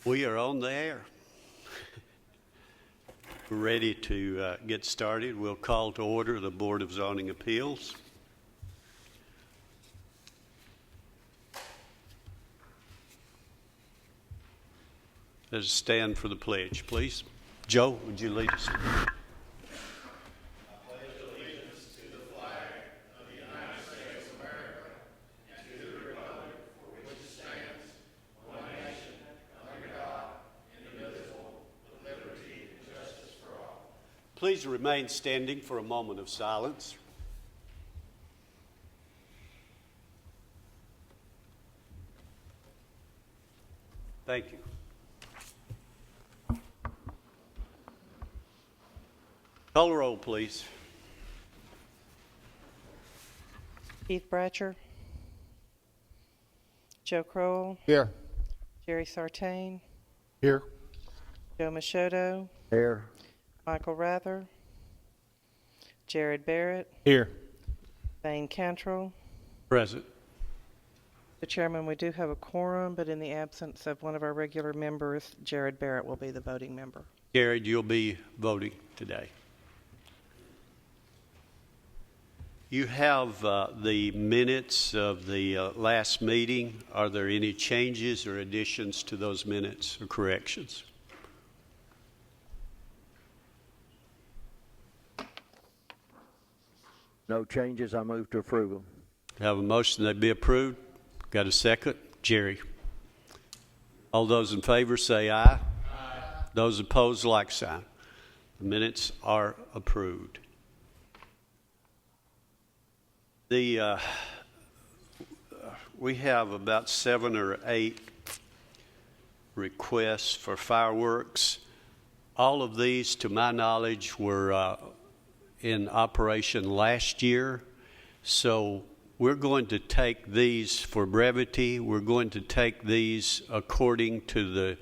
We are on the air. We're ready to get started. We'll call to order the Board of Zoning Appeals. Let us stand for the pledge, please. Joe, would you lead us? Please remain standing for a moment of silence. Thank you. Call the roll, please. Keith Bratcher. Joe Crowell. Here. Jerry Sartain. Here. Joe Machado. Here. Michael Rather. Jared Barrett. Here. Thane Cantrell. Present. The Chairman, we do have a quorum, but in the absence of one of our regular members, Jared Barrett will be the voting member. Jared, you'll be voting today. You have the minutes of the last meeting. Are there any changes or additions to those minutes or corrections? No changes. I move to approve them. Have a motion that be approved. Got a second? Jerry. All those in favor say aye. Aye. Those opposed, like sign. The minutes are approved. We have about 7 or 8 requests for fireworks. All of these, to my knowledge, were in operation last year. So we're going to take these for brevity. We're going to take these according to the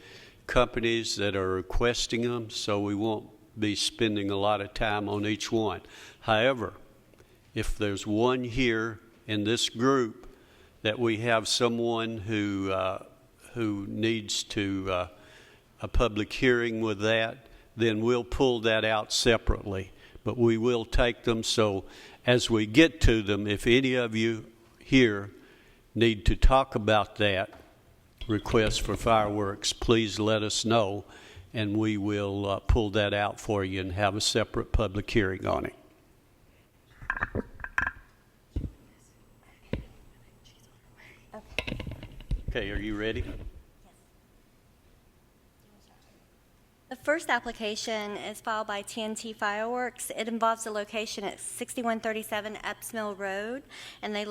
companies that are requesting them, so we won't be spending a lot of time on each one. However, if there's one here in this group that we have someone who needs to a public hearing with that, then we'll pull that out separately. But we will take them, so as we get to them, if any of you here need to talk about that request for fireworks, please let us know, and we will pull that out for you and have a separate public hearing on it. Okay, are you ready? The first application is filed by TNT Fireworks. It involves a location at 6137 Epps Mill Road, and they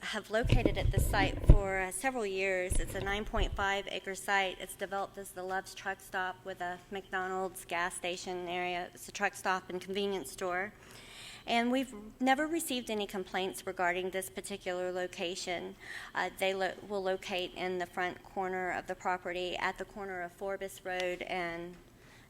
have located at the site for several years. It's a 9.5 acre site. It's developed as the Love's Truck Stop with a McDonald's gas station area. It's a truck stop and convenience store. And we've never received any complaints regarding this particular location. They will locate in the front corner of the property at the corner of Forbes Road and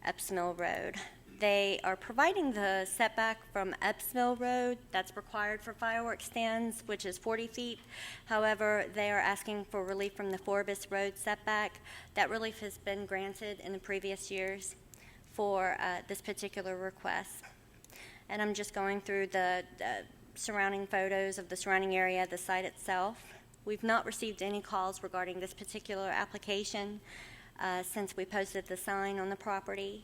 Epps Mill Road. They are providing the setback from Epps Mill Road that's required for fireworks stands, which is 40 feet. However, they are asking for relief from the Forbes Road setback. That relief has been granted in the previous years for this particular request. And I'm just going through the surrounding photos of the surrounding area, the site itself. We've not received any calls regarding this particular application since we posted the sign on the property.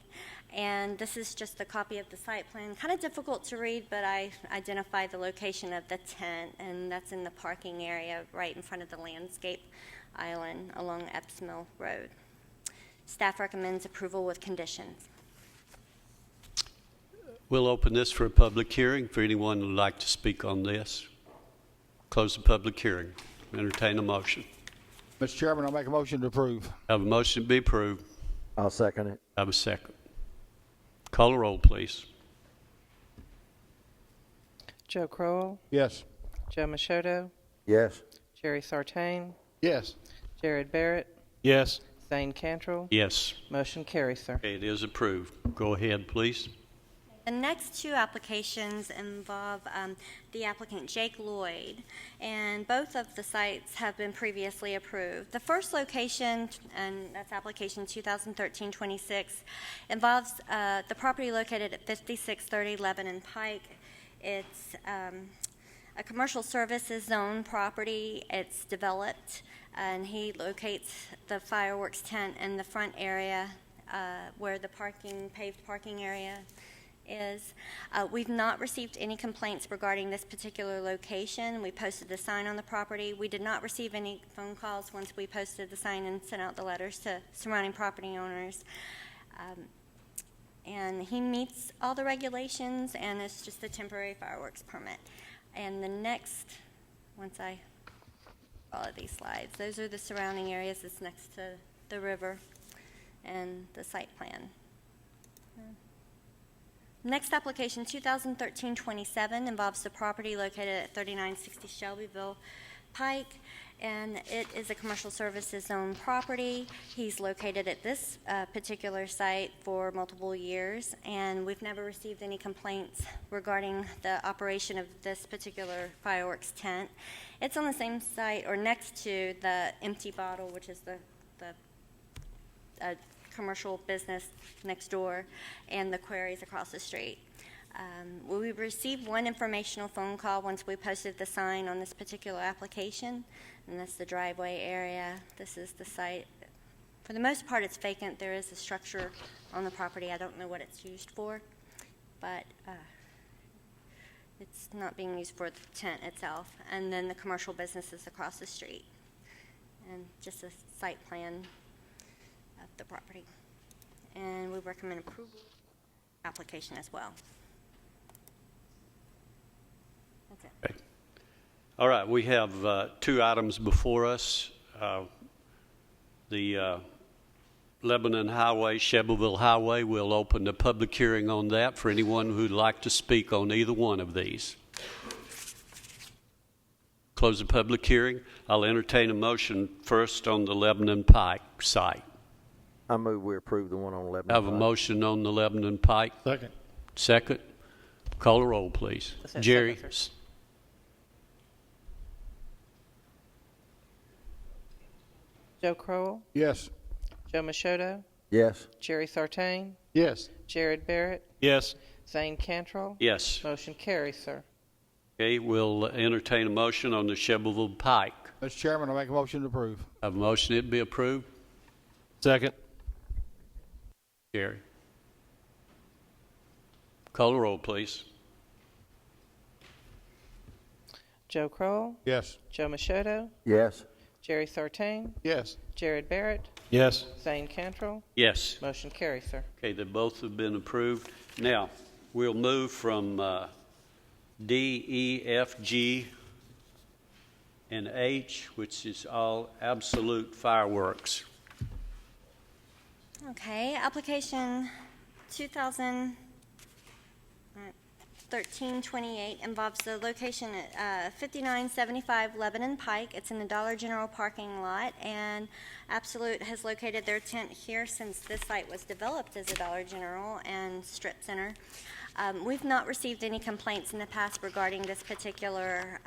And this is just a copy of the site plan. Kind of difficult to read, but I identify the location of the tent, and that's in the parking area right in front of the landscape island along Epps Mill Road. Staff recommends approval with conditions. We'll open this for a public hearing for anyone who would like to speak on this. Close the public hearing. Entertain a motion. Mr. Chairman, I'll make a motion to approve. Have a motion to be approved. I'll second it. Have a second. Call the roll, please. Joe Crowell. Yes. Joe Machado. Yes. Jerry Sartain. Yes. Jared Barrett. Thane Cantrell. Yes. Motion carries, sir. Okay, it is approved. Go ahead, please. The The next two applications involve the applicant Jake Lloyd, and both of the sites have been previously approved. The first location, and that's application 2013-26, involves the property located at 5630 Lebanon Pike. It's a commercial services zone property. It's developed, and he locates the fireworks tent in the front area where the paved parking area is. We've not received any complaints regarding this particular location. We posted the sign on the property. We did not receive any phone calls once we posted the sign and sent out the letters to surrounding property owners. And he meets all the regulations, and it's just a temporary fireworks permit. And the next, once I follow these slides, those are the surrounding areas. It's next to the river and the site plan. Next application, 2013-27, involves the property located at 3960 Shelbyville Pike, and it is a commercial services zone property. He's located at this particular site for multiple years, and we've never received any complaints regarding the operation of this particular fireworks tent. It's on the same site or next to the Empty Bottle, which is the commercial business next door, and the quarries across the street. We received one informational phone call once we posted the sign on this particular application, and that's the driveway area. This is the site. For the most part, it's vacant. There is a structure on the property. I don't know what it's used for, but it's not being used for the tent itself. And then the commercial business is across the street, and just a site plan of the property. And we recommend approval application as well. That's it. Okay. All right, we have two items before us. The Lebanon Highway, Shelbyville Highway, we'll open the public hearing on that for anyone who'd like to speak on either one of these. Close the public hearing. I'll entertain a motion first on the Lebanon Pike site. I move we approve the one on I Lebanon have a Pike. motion on the Lebanon Pike. Second. Second. Call the roll, please. That's it, Jerry. second, sir. Joe Crowell, Yes. Joe Machado, Yes. Jerry Sartain, Yes. Jared Barrett, Yes. Zane Cantrell. Yes. Motion carries, sir. Okay, we'll entertain a motion on the Shelbyville Pike. Mr. Chairman, I make a motion to approve. I have a motion, it be approved. Second. Jerry. Call the roll, please. Joe Crowell, Yes. Joe Machado, Yes. Jerry Sartain, Yes. Jared Barrett, Yes. Zane Cantrell. Yes. Motion carries, sir. Okay, they both have been approved. Now, we'll move from D, E, F, G, and H, which is all absolute fireworks. Okay, application 2013-28 involves the location at 5975 Lebanon Pike. It's in the Dollar General parking lot, and Absolute has located their tent here since this site was developed as a Dollar General and strip center. We've not received any complaints in the past regarding this particular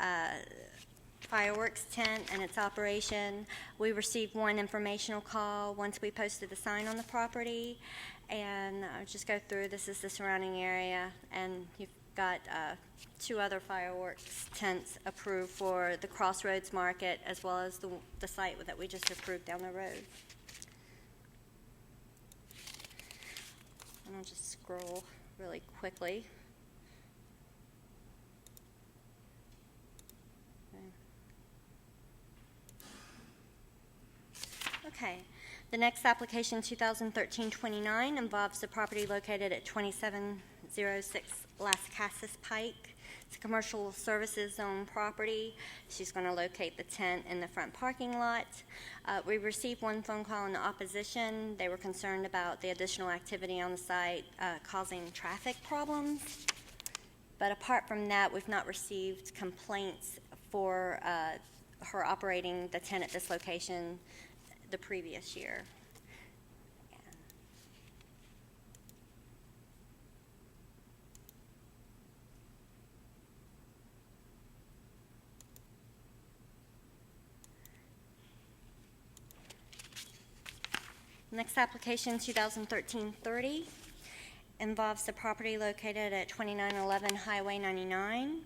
fireworks tent and its operation. We received one informational call once we posted the sign on the property, and I'll just go through. This is the surrounding area, and you've got two other fireworks tents approved for the Crossroads Market, as well as the site that we just approved down the road. And I'll just scroll really quickly. Okay. The next application, 2013-29, involves the property located at 2706 Las Casas Pike. It's a commercial services zone property. She's going to locate the tent in the front parking lot. We received one phone call in opposition. They were concerned about the additional activity on the site causing traffic problems. But apart from that, we've not received complaints for her operating the tent at this location the previous year. Next application, 2013-30, involves the property located at 2911 Highway 99,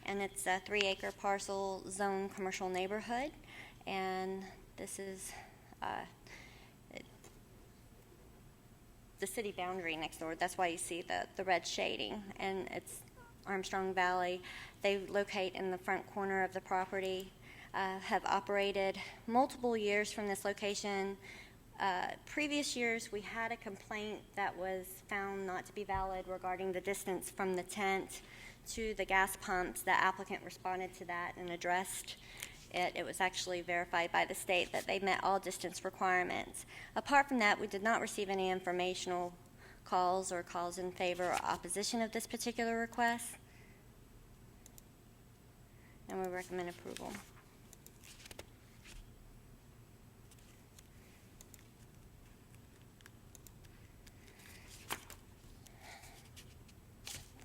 and it's a 3-acre parcel zone commercial neighborhood. And this is the city boundary next door. That's why you see the red shading, and it's Armstrong Valley. They locate in the front corner of the property, have operated multiple years from this location. Previous years, we had a complaint that was found not to be valid regarding the distance from the tent to the gas pumps. The applicant responded to that and addressed it. It was actually verified by the state that they met all distance requirements. Apart from that, we did not receive any informational calls or calls in favor or opposition of this particular request, and we recommend approval.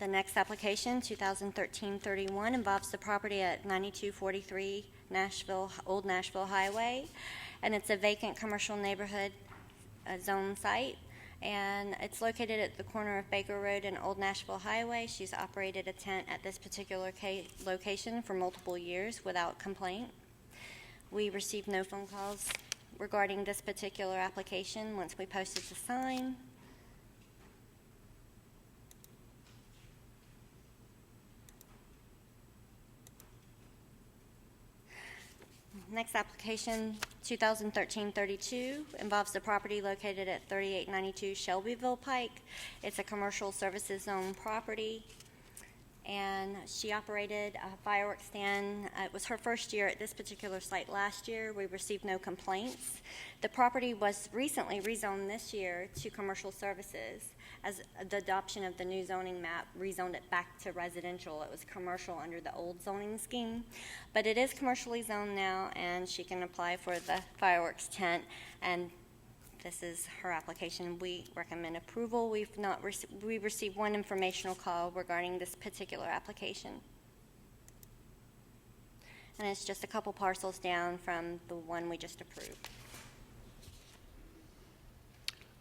The next application, 2013-31, involves the property at 9243 Old Nashville Highway, and it's a vacant commercial neighborhood zone site, and it's located at the corner of Baker Road and Old Nashville Highway. She's operated a tent at this particular location for multiple years without complaint. We received no phone calls regarding this particular application once we posted the sign. Next application, 2013-32, involves the property located at 3892 Shelbyville Pike. It's a commercial services zone property, and she operated a fireworks stand. It was her first year at this particular site last year. We received no complaints. The property was recently rezoned this year to commercial services, as the adoption of the new zoning map rezoned it back to residential. It was commercial under the old zoning scheme, but it is commercially zoned now, and she can apply for the fireworks tent, and this is her application. We recommend approval. We received one informational call regarding this particular application, and it's just a couple parcels down from the one we just approved.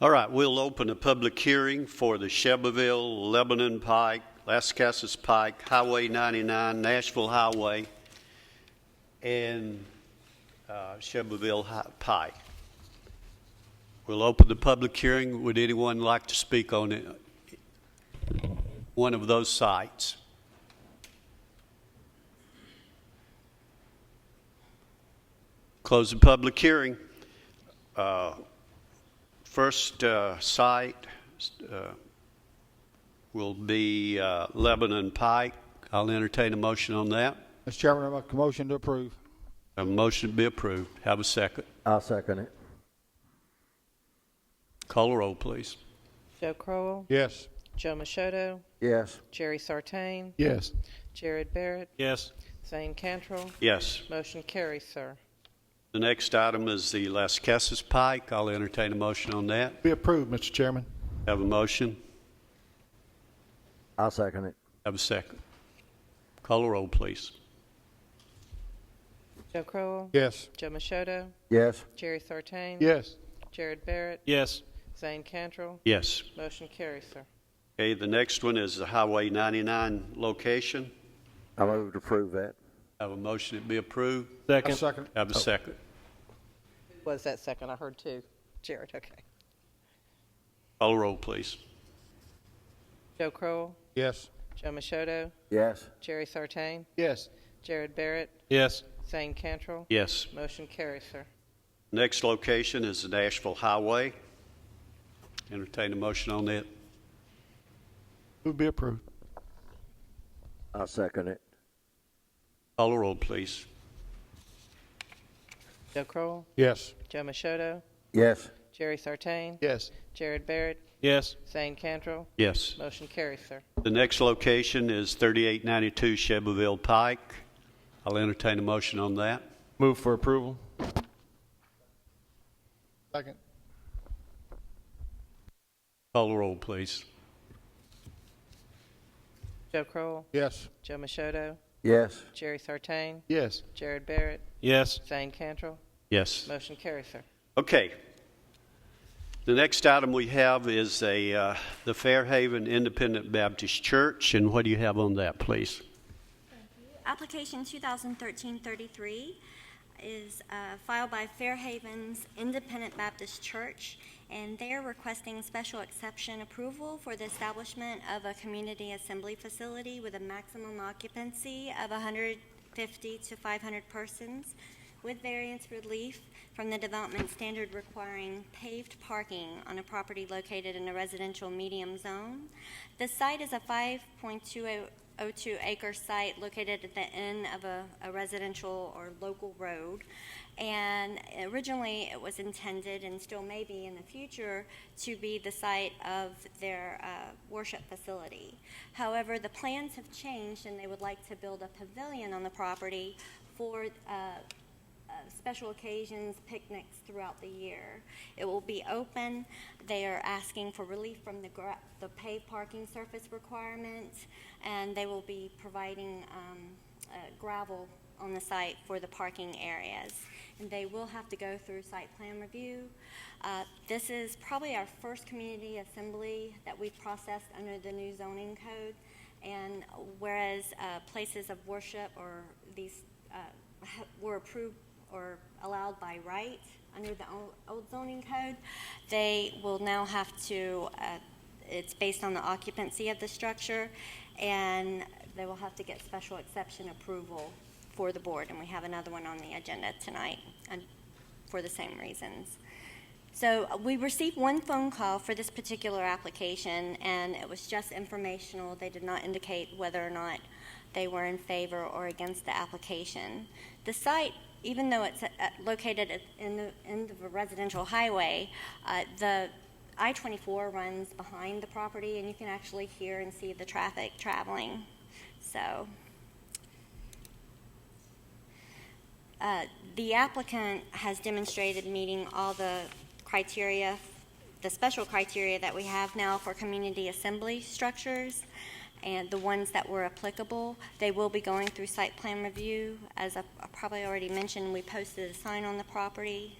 All right, we'll open a public hearing for the Shelbyville, Lebanon Pike, Las Casas Pike, Highway 99, Nashville Highway, and Shelbyville Pike. We'll open the public hearing. Would anyone like to speak on it? One of those sites? Close the public hearing. First site will be Lebanon Pike. I'll entertain a motion on that. Mr. Chairman, I make a motion to approve. Have a motion to be approved. Have a second. I'll second it. Call the roll, please. Joe Crowell, Yes. Joe Machado, Yes. Jerry Sartain, Yes. Jared Barrett, Yes. Zane Cantrell. Yes. Motion carries, sir. The next item is the Las Casas Pike. I'll entertain a motion on that. Be approved, Mr. Chairman. Have a motion. I'll second it. Have a second. Call the roll, please. Joe Crowell, Yes. Joe Machado, Yes. Jerry Sartain, Yes. Jared Barrett, Yes. Zane Cantrell. Yes. Motion carries, sir. Okay, the next one is the Highway 99 location. I move to approve that. Have a motion to be approved. Second. Second. Have a second. Was that second? I heard two. Jared, okay. Call the roll, please. Joe Crowell, Yes. Joe Machado, Yes. Jerry Sartain, Yes. Jared Barrett, Yes. Zane Cantrell. Yes. Motion carries, sir. Next location is the Nashville Highway. Entertain a motion on that. Would be approved. I'll second it. Call the roll, please. Joe Crowell, Yes. Joe Machado, Yes. Jerry Sartain, Yes. Jared Barrett, Yes. Zane Cantrell. Yes. Motion carries, sir. The next location is 3892 Shelbyville Pike. I'll entertain a motion on that. Move for approval. Second. Call the roll, please. Joe Crowell, Yes. Joe Machado, Yes. Jerry Sartain, Yes. Jared Barrett, Yes. Zane Cantrell. Yes. Motion carries, sir. Okay. The next item we have is the Fairhaven Independent Baptist Church, and what do you have on that, please? Application 2013-33 is filed by Fairhaven's Independent Baptist Church, and they are requesting special exception approval for the establishment of a community assembly facility with a maximum occupancy of 150 to 500 persons, with variance relief from the development standard requiring paved parking on a property located in a residential medium zone. The site is a 5.202 acre site located at the end of a residential or local road. And originally it was intended, and still may be in the future, to be the site of their worship facility. However, the plans have changed, and they would like to build a pavilion on the property for special occasions, picnics throughout the year. It will be open. They are asking for relief from the paved parking surface requirements, and they will be providing gravel on the site for the parking areas. And they will have to go through site plan review. This is probably our first community assembly that we've processed under the new zoning code. And whereas places of worship or these were approved or allowed by right under the old zoning code, they will now have to, it's based on the occupancy of the structure, and they will have to get special exception approval for the board, and we have another one on the agenda tonight and for the same reasons. So we received one phone call for this particular application, and it was just informational. They did not indicate whether or not they were in favor or against the application. The site, even though it's located in the end of a residential highway, the I-24 runs behind the property, and you can actually hear and see the traffic traveling. So the applicant has demonstrated meeting all the criteria, the special criteria that we have now for community assembly structures, and the ones that were applicable. They will be going through site plan review. As I probably already mentioned, we posted a sign on the property,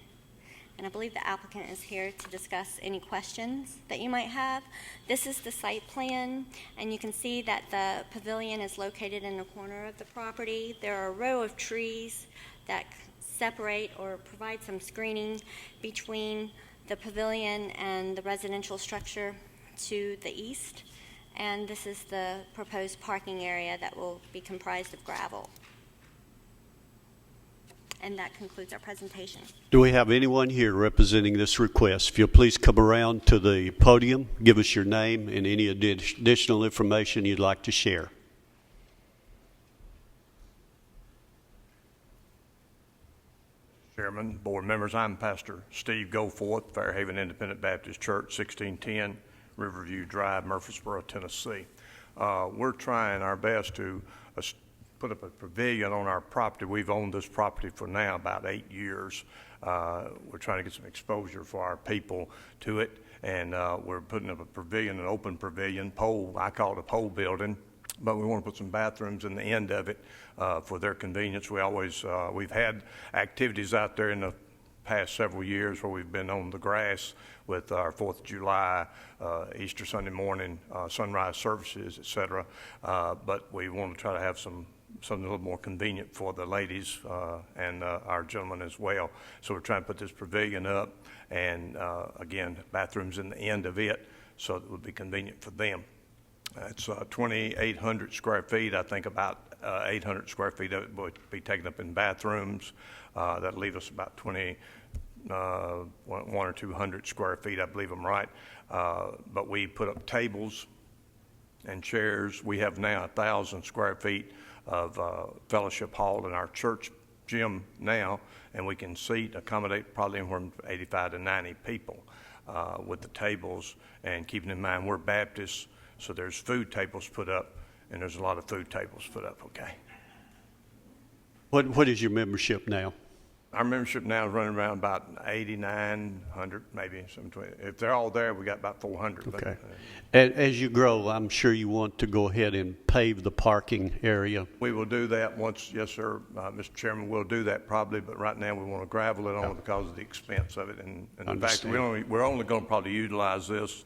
and I believe the applicant is here to discuss any questions that you might have. This is the site plan, and you can see that the pavilion is located in the corner of the property. There are a row of trees that separate or provide some screening between the pavilion and the residential structure to the east. And this is the proposed parking area that will be comprised of gravel. And that concludes our presentation. Do we have anyone here representing this request? If you'll please come around to the podium, give us your name and any additional information you'd like to share. Chairman, board members, I'm Pastor Steve Goforth, Fairhaven Independent Baptist Church, 1610 Riverview Drive, Murfreesboro, Tennessee. We're trying our best to put up a pavilion on our property. We've owned this property for now about 8 years. We're trying to get some exposure for our people to it, and we're putting up a pavilion, an open pavilion, pole, I call it a pole building, but we want to put some bathrooms in the end of it for their convenience. We've had activities out there in the past several years where we've been on the grass with our 4th of July, Easter Sunday morning, sunrise services, etc. But we want to try to have something a little more convenient for the ladies and our gentlemen as well. So we're trying to put this pavilion up, and again, bathrooms in the end of it, so it would be convenient for them. It's 2,800 square feet. I think about 800 square feet of it would be taken up in bathrooms. That'll leave us about 1 or 200 square feet, I believe I'm right. But we put up tables and chairs. We have now 1,000 square feet of fellowship hall in our church gym now, and we can accommodate probably anywhere from 85 to 90 people with the tables. And keeping in mind we're Baptists, so there's food tables put up, and there's a lot of food tables put up, okay? What is your membership now? Our membership now is running around about 8,900, maybe some 20. If they're all there, we got about 400. but, Okay. As you grow, I'm sure you want to go ahead and pave the parking area. We will do that once, yes, sir, Mr. Chairman, we'll do that probably, but right now we want to gravel it on because of the expense of it. And the fact that Understand. we're only going to probably utilize this,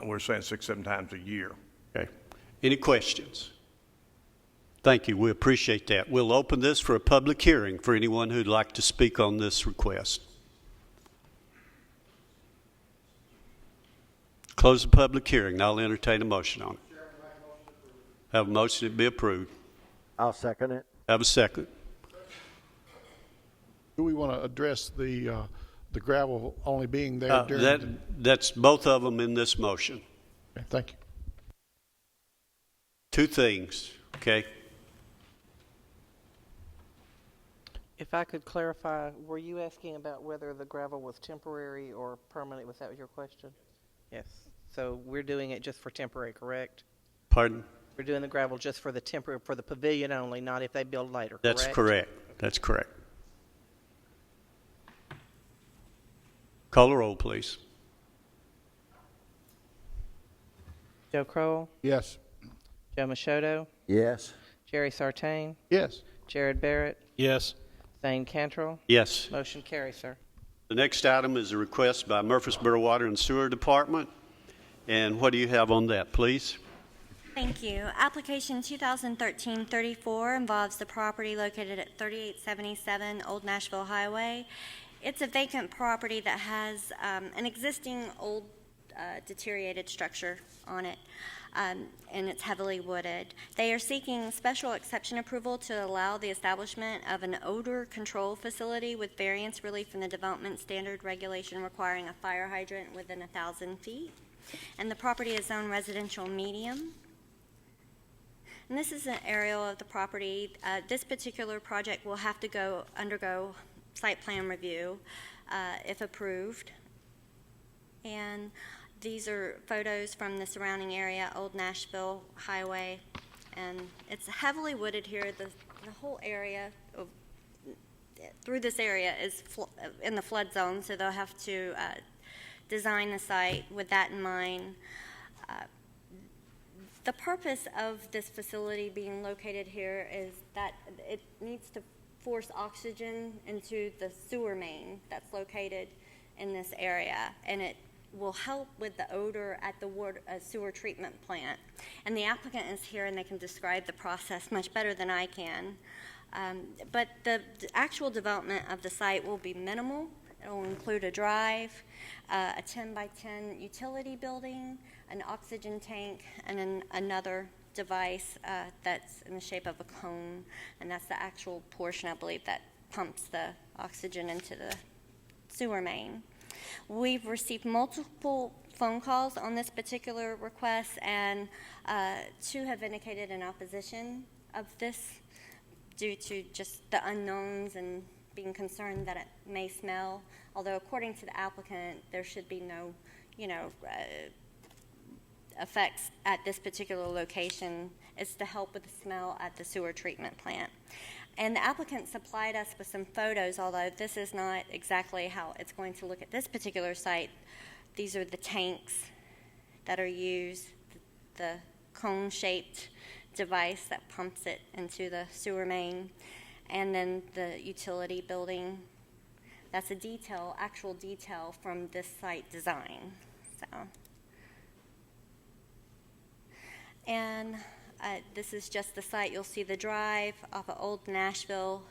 we're saying 6-7 times a year. Okay. Any questions? Thank you. We appreciate that. We'll open this for a public hearing for anyone who'd like to speak on this request. Close the public hearing. I'll entertain a motion on it. Have a motion to be approved. I'll second it. Have a second. Do we want to address the gravel only being there during? That's both of them in this motion. Okay, thank you. Two things, okay? If I could clarify, were you asking about whether the gravel was temporary or permanent? Was that your question? Yes. So we're doing it just for temporary, correct? Pardon? We're doing the gravel just for the temporary, for the pavilion only, not if they build later, correct? That's correct. That's correct. Call the roll, please. Joe Crowell, Yes. Joe Machado, Yes. Jerry Sartain, Yes. Jared Barrett, Yes. Thane Cantrell. Yes. Motion carries, sir. The next item is a request by Murfreesboro Water and Sewer Department. And what do you have on that, please? Thank you. Application 2013-34 involves the property located at 3877 Old Nashville Highway. It's a vacant property that has an existing old deteriorated structure on it, and it's heavily wooded. They are seeking special exception approval to allow the establishment of an odor control facility with variance relief from the development standard regulation requiring a fire hydrant within 1,000 feet. And the property is zoned residential medium. And this is an aerial of the property. This particular project will have to undergo site plan review if approved. And these are photos from the surrounding area, Old Nashville Highway. And it's heavily wooded here. The whole area through this area is in the flood zone, so they'll have to design the site with that in mind. The purpose of this facility being located here is that it needs to force oxygen into the sewer main that's located in this area, and it will help with the odor at the sewer treatment plant. And the applicant is here, and they can describe the process much better than I can. But the actual development of the site will be minimal. It will include a drive, a 10-by-10 utility building, an oxygen tank, and then another device that's in the shape of a cone, and that's the actual portion, I believe, that pumps the oxygen into the sewer main. We've received multiple phone calls on this particular request, and two have indicated an opposition of this due to just the unknowns and being concerned that it may smell, although according to the applicant, there should be no, effects at this particular location. It's to help with the smell at the sewer treatment plant. And the applicant supplied us with some photos, although this is not exactly how it's going to look at this particular site. These are the tanks that are used, the cone-shaped device that pumps it into the sewer main, and then the utility building. That's a actual detail from this site design. And this is just the site. You'll see the drive off of Old Nashville,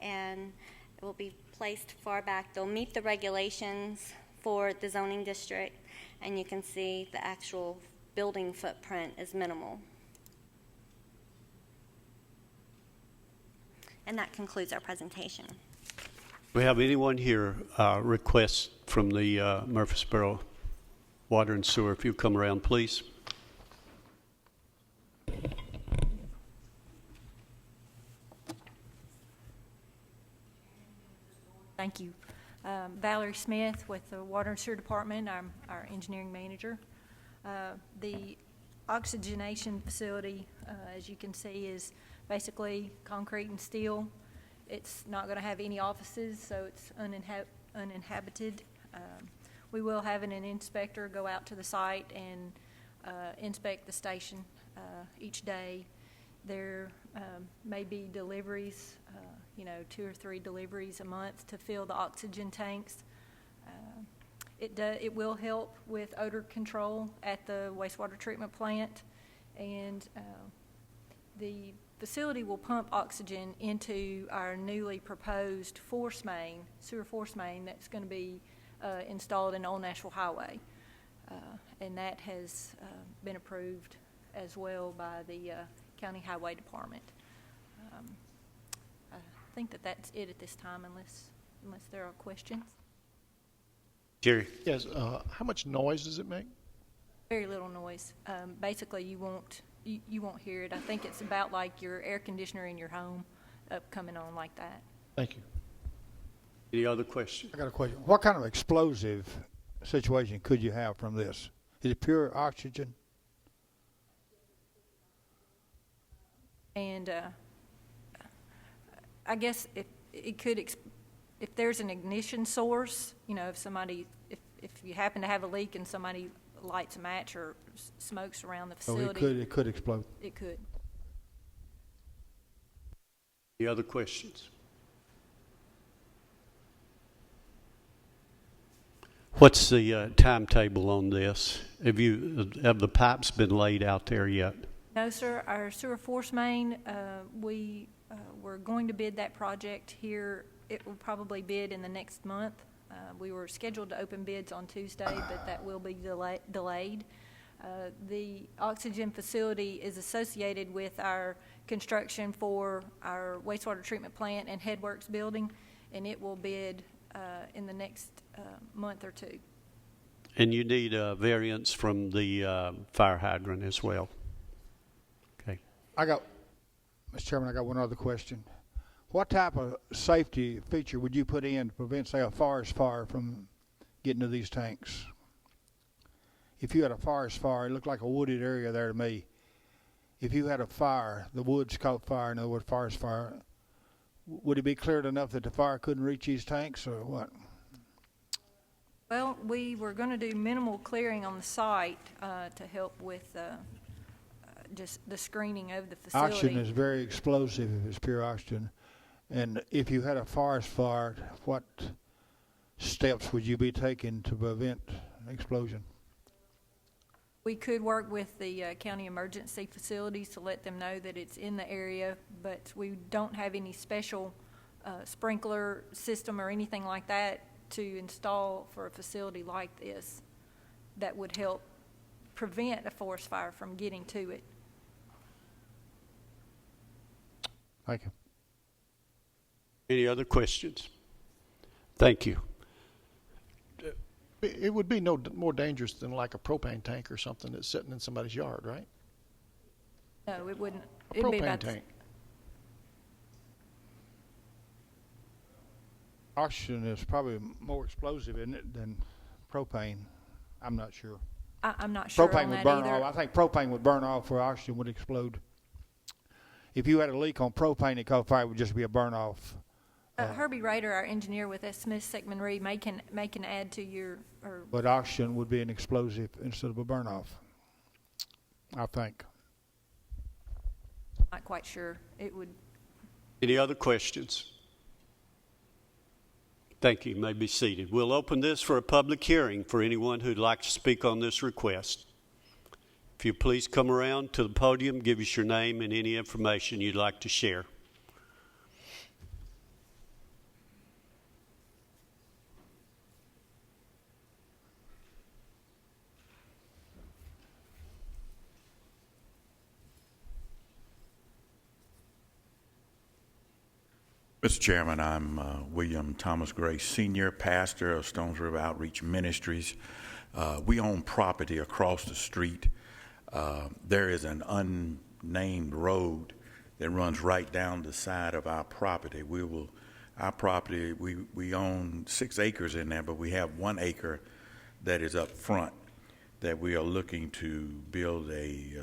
and it will be placed far back. They'll meet the regulations for the zoning district, and you can see the actual building footprint is minimal. And that concludes our presentation. We have anyone here request from the Murfreesboro Water and Sewer? If you come around, please. Thank you. Valerie Smith with the Water and Sewer Department. I'm our engineering manager. The oxygenation facility, as you can see, is basically concrete and steel. It's not going to have any offices, so it's uninhabited. We will have an inspector go out to the site and inspect the station each day. There may be deliveries, 2 or 3 deliveries a month to fill the oxygen tanks. It will help with odor control at the wastewater treatment plant, and the facility will pump oxygen into our newly proposed sewer force main that's going to be installed in Old Nashville Highway, and that has been approved as well by the County Highway Department. I think that's it at this time, unless there are questions. Jerry? Yes, how much noise does it make? Very little noise. Basically, you won't hear it. I think it's about like your air conditioner in your home coming on like that. Thank you. Any other questions? I got a question. What kind of explosive situation could you have from this? Is it pure oxygen? And I guess if it could, if there's an ignition source, if you happen to have a leak and somebody lights a match or smokes around the facility. So it could explode. It could. Any other questions? What's the timetable on this? Have the pipes been laid out there yet? No, sir. Our sewer force main, we're going to bid that project here. It will probably bid in the next month. We were scheduled to open bids on Tuesday, but that will be delayed. The oxygen facility is associated with our construction for our wastewater treatment plant and Headworks building, and it will bid in the next month or two. And you need a variance from the fire hydrant as well. Okay. Mr. Chairman, I got one other question. What type of safety feature would you put in to prevent, say, a forest fire from getting to these tanks? If you had a forest fire, it looked like a wooded area there to me. If you had a fire, the woods caught fire, in other words, forest fire, would it be cleared enough that the fire couldn't reach these tanks, or what? Well, we were going to do minimal clearing on the site to help with just the screening of the facility. Oxygen is very explosive if it's pure oxygen. And if you had a forest fire, what steps would you be taking to prevent an explosion? We could work with the county emergency facilities to let them know that it's in the area, but we don't have any special sprinkler system or anything like that to install for a facility like this that would help prevent a forest fire from getting to it. Thank you. Any other questions? Thank you. It would be no more dangerous than like a propane tank or something that's sitting in somebody's yard, right? No, it wouldn't. A It'd be propane about tank. Oxygen is probably more explosive, isn't it, than propane? I'm not sure. I'm not sure Propane on would that burn either. off. I think propane would burn off where oxygen would explode. If you had a leak on propane that caught fire, it would just be a burn off. Herbie Rader, our engineer with S. Smith Sickman Reed, may can add to your. But oxygen would be an explosive instead of a burn off, I think. Not quite sure. It would. Any other questions? Thank you. You may be seated. We'll open this for a public hearing for anyone who'd like to speak on this request. If you please come around to the podium, give us your name and any information you'd like to share. Mr. Chairman, I'm William Thomas Gray, Senior Pastor of Stones River Outreach Ministries. We own property across the street. There is an unnamed road that runs right down the side of our property. We own 6 acres in there, but we have 1 acre that is up front that we are looking to build a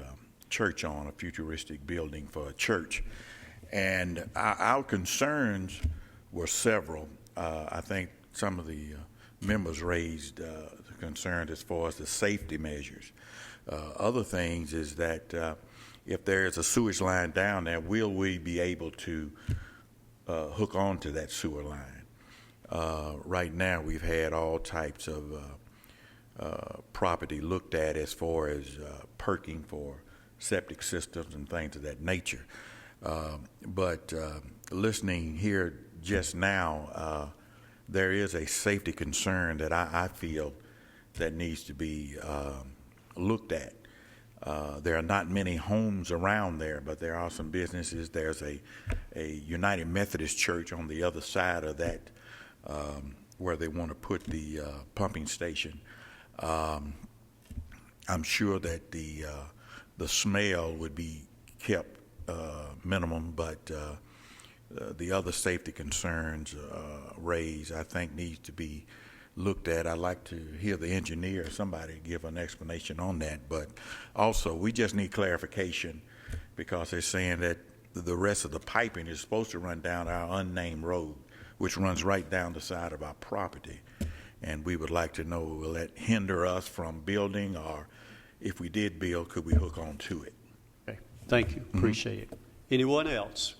church on, a futuristic building for a church. And our concerns were several. I think some of the members raised the concern as far as the safety measures. Other things is that if there is a sewage line down there, will we be able to hook onto that sewer line? Right now, we've had all types of property looked at as far as perking for septic systems and things of that nature. But listening here just now, there is a safety concern that I feel that needs to be looked at. There are not many homes around there, but there are some businesses. There's a United Methodist Church on the other side of that where they want to put the pumping station. I'm sure that the smell would be kept minimum, but the other safety concerns raised, I think, needs to be looked at. I'd like to hear the engineer or somebody give an explanation on that. But also, we just need clarification because they're saying that the rest of the piping is supposed to run down our unnamed road, which runs right down the side of our property. And we would like to know, will that hinder us from building, or if we did build, could we hook on to it? Okay. Thank you. Appreciate it. Anyone else?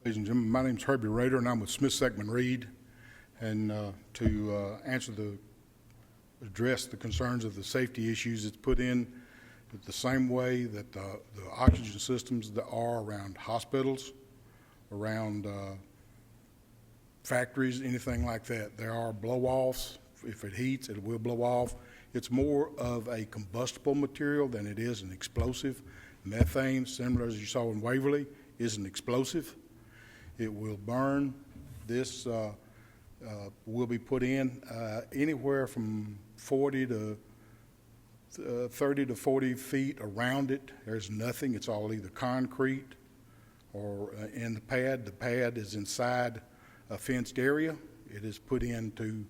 Ladies and gentlemen, my name is Herbie Rader, and I'm with Smith Seckman Reed. And to address the concerns of the safety issues, it's put in the same way that the oxygen systems that are around hospitals, around factories, anything like that. There are blow-offs. If it heats, it will blow off. It's more of a combustible material than it is an explosive. Methane, similar as you saw in Waverly, is an explosive. It will burn. This will be put in anywhere from 30 to 40 feet around it. There's nothing. It's all either concrete or in the pad. The pad is inside a fenced area. It is put into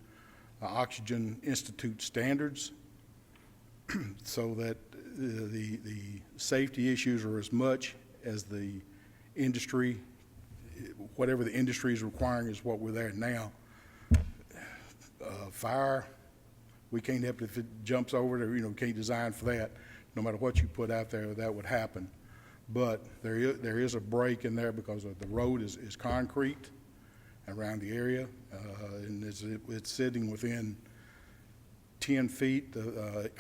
Oxygen Institute standards so that the safety issues are as much as the industry. Whatever the industry is requiring is what we're there now. Fire, we can't help it if it jumps over there. We can't design for that. No matter what you put out there, that would happen. But there is a break in there because the road is concrete around the area, and it's sitting within 10 feet.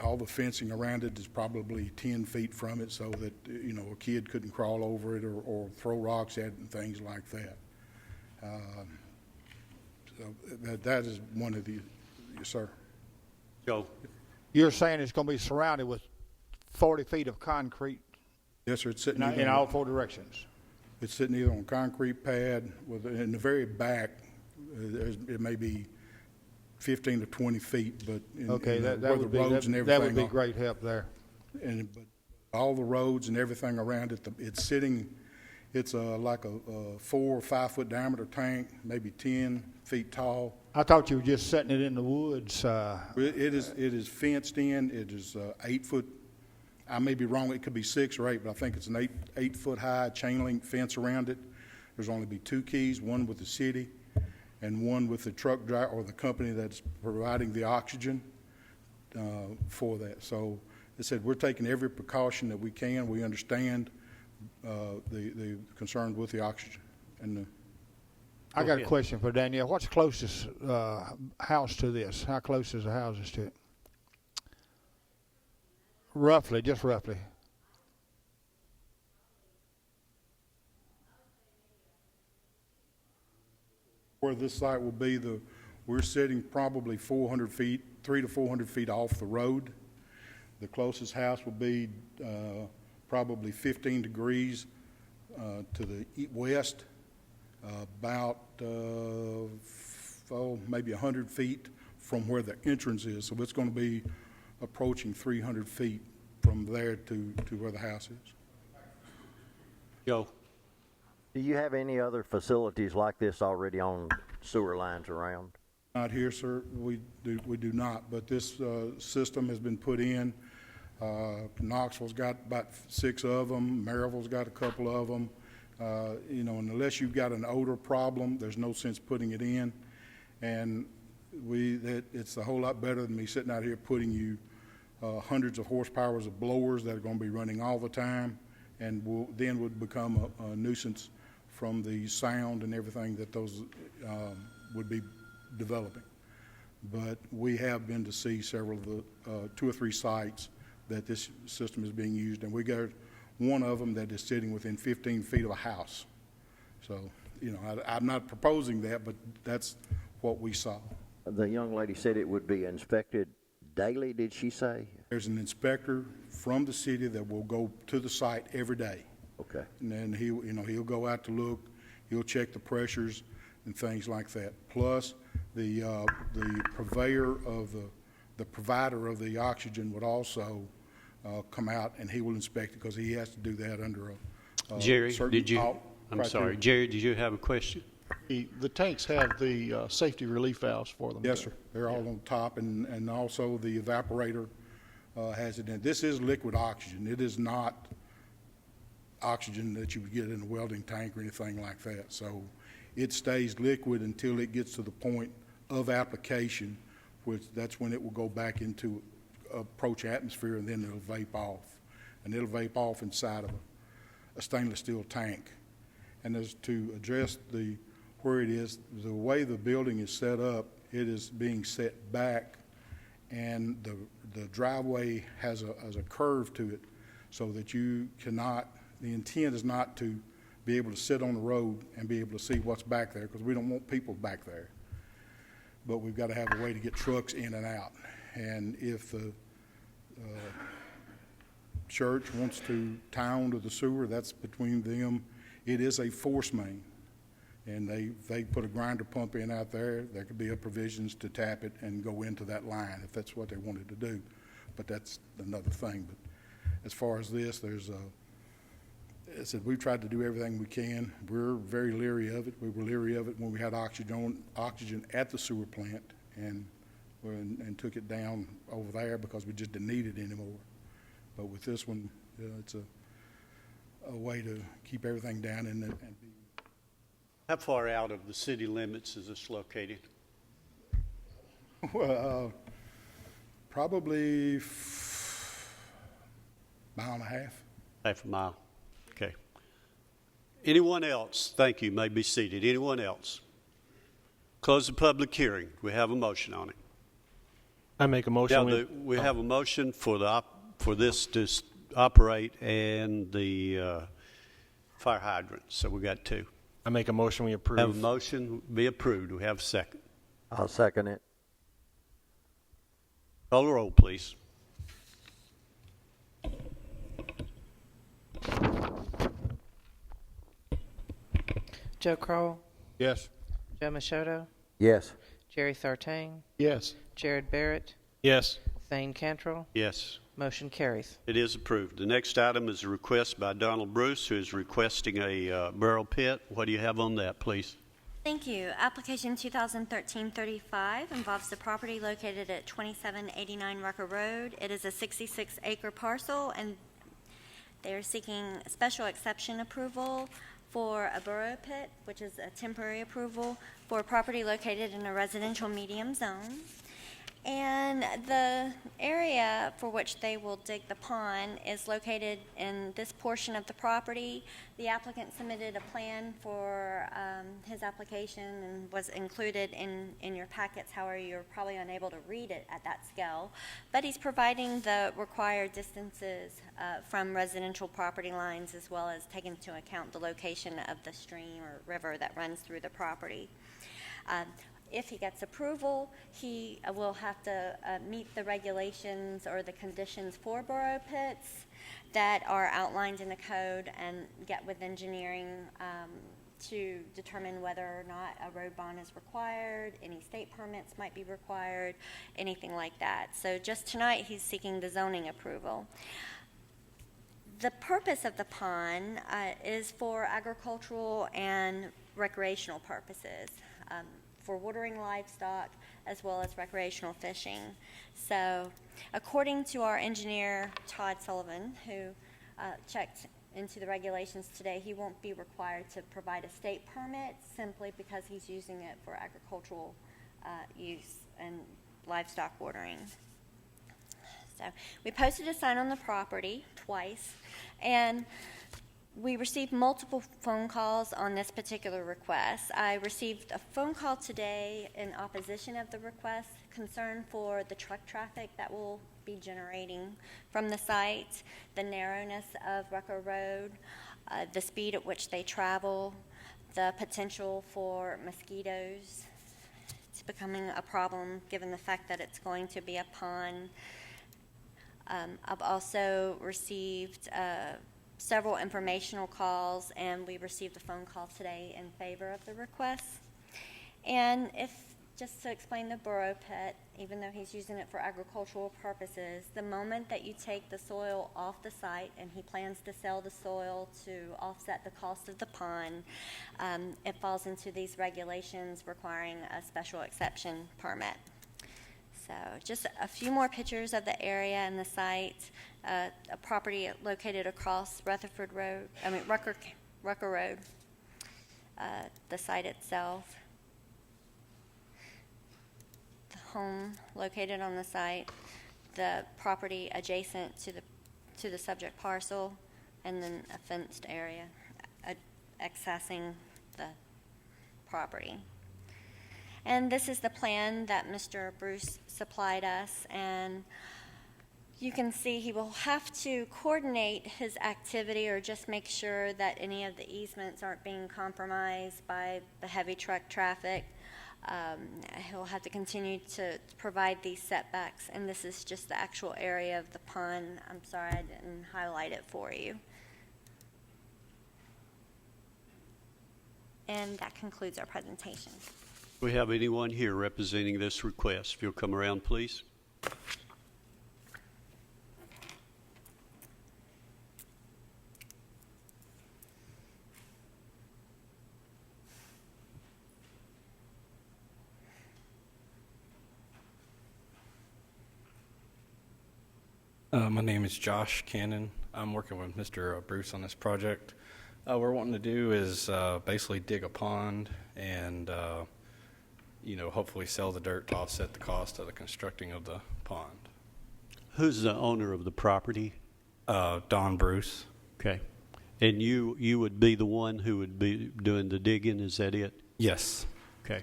All the fencing around it is probably 10 feet from it, so that a kid couldn't crawl over it or throw rocks at it and things like that. So that is one of the. Yes, sir. Joe. You're saying it's going to be surrounded with 40 feet of concrete? Yes, sir. It's sitting in all four directions. It's sitting either on a concrete pad in the very back. It may be 15 to 20 feet, but that would be great help there. But all the roads and everything around it, it's sitting. It's like a 4 or 5 foot diameter tank, maybe 10 feet tall. I thought you were just setting it in the woods. It is fenced in. It is 8 foot. I may be wrong. It could be 6 or 8, but I think it's an 8 foot high chain link fence around it. There's only be 2 keys, one with the city and one with the truck driver or the company that's providing the oxygen for that. So they said we're taking every precaution that we can. We understand the concerns with the oxygen. And I got a question for Danielle. What's the closest house to this? How close is the houses to it? Roughly, just roughly. Where this site will be, we're sitting probably 400 feet, 300 to 400 feet off the road. The closest house will be probably 15 degrees to the west, about maybe 100 feet from where the entrance is. So it's going to be approaching 300 feet from there to where the house is. Joe. Do you have any other facilities like this already on sewer lines around? Not here, sir. We do not, but this system has been put in. Knoxville's got about 6 of them. Maryville's got a couple of them. You know, and unless you've got an odor problem, there's no sense putting it in. And it's a whole lot better than me sitting out here putting you hundreds of horsepowers of blowers that are going to be running all the time, and then would become a nuisance from the sound and everything that those would be developing. But we have been to see several of the 2 or 3 sites that this system is being used, and we got one of them that is sitting within 15 feet of a house. So, you know, I'm not proposing that, but that's what we saw. The young lady said it would be inspected daily, did she say? There's an inspector from the city that will go to the site every day. Okay. And then he'll go out to look, he'll check the pressures and things like that. Plus, the purveyor of the provider of the oxygen would also come out, and he will inspect it because he has to do that under a Jerry, certain did you? I'm criteria. sorry, Jerry, did you have a question? The tanks have the safety relief valves for them. Yes, sir. They're all on top, and also the evaporator has it in. This is liquid oxygen. It is not oxygen that you would get in a welding tank or anything like that. So it stays liquid until it gets to the point of application, which that's when it will go back into approach atmosphere, and then it'll vape off. And it'll vape off inside of a stainless steel tank. And as to address where it is, the way the building is set up, it is being set back, and the driveway has a curve to it, so that you cannot, the intent is not to be able to sit on the road and be able to see what's back there, because we don't want people back there. But we've got to have a way to get trucks in and out. And if the church wants to tie onto the sewer, that's between them. It is a force main, and they put a grinder pump in out there. There could be a provisions to tap it and go into that line if that's what they wanted to do, but that's another thing. But as far as this, I said, we've tried to do everything we can. We're very leery of it. We were leery of it when we had oxygen at the sewer plant, and took it down over there because we just didn't need it anymore. But with this one, it's a way to keep everything down and be. How far out of the city limits is this located? Well, probably mile and a half. Half a mile. Okay. Anyone else? Thank you. May be seated. Anyone else? Close the public hearing. We have a motion on it. I make a motion. Yeah, we have a motion for this to operate and the fire hydrant. So we got 2. I make a motion we approve. Have a motion be approved. We have a second. I'll second it. Call the roll, please. Joe Kroll, Yes. Joe Machado, Yes. Jerry Sartain, Yes. Jared Barrett, Yes. Thane Cantrell. Yes. Motion carries. It is approved. The next item is a request by Donald Bruce, who is requesting a barrel pit. What do you have on that, please? Thank you. Application 2013-35 involves the property located at 2789 Rucker Road. It is a 66-acre parcel, and they are seeking special exception approval for a burrow pit, which is a temporary approval for a property located in a residential medium zone. And the area for which they will dig the pond is located in this portion of the property. The applicant submitted a plan for his application and was included in your packets. However, you're probably unable to read it at that scale. But he's providing the required distances from residential property lines, as well as taking into account the location of the stream or river that runs through the property. If he gets approval, he will have to meet the regulations or the conditions for burrow pits that are outlined in the code, and get with engineering to determine whether or not a road bond is required, any state permits might be required, anything like that. So just tonight, he's seeking the zoning approval. The purpose of the pond is for agricultural and recreational purposes, for watering livestock as well as recreational fishing. So, according to our engineer, Todd Sullivan, who checked into the regulations today, he won't be required to provide a state permit simply because he's using it for agricultural use and livestock watering. So we posted a sign on the property twice, and we received multiple phone calls on this particular request. I received a phone call today in opposition of the request, concern for the truck traffic that will be generating from the site, the narrowness of Rucker Road, the speed at which they travel, the potential for mosquitoes. It's becoming a problem given the fact that it's going to be a pond. I've also received several informational calls, and we received a phone call today in favor of the request. And just to explain the burrow pit, even though he's using it for agricultural purposes, the moment that you take the soil off the site, and he plans to sell the soil to offset the cost of the pond, it falls into these regulations requiring a special exception permit. So just a few more pictures of the area and the site. A property located across Rucker Road, the site itself. The home located on the site, the property adjacent to the subject parcel, and then a fenced area accessing the property. And this is the plan that Mr. Bruce supplied us, and you can see he will have to coordinate his activity or just make sure that any of the easements aren't being compromised by the heavy truck traffic. He'll have to continue to provide these setbacks, and this is just the actual area of the pond. I'm sorry I didn't highlight it for you. And that concludes our presentation. Do we have anyone here representing this request? If you'll come around, please. My name is Josh Cannon. I'm working with Mr. Bruce on this project. What we're wanting to do is basically dig a pond and hopefully sell the dirt to offset the cost of the constructing of the pond. Who's the owner of the property? Don Bruce. Okay. And you would be the one who would be doing the digging, is that it? Yes. Okay.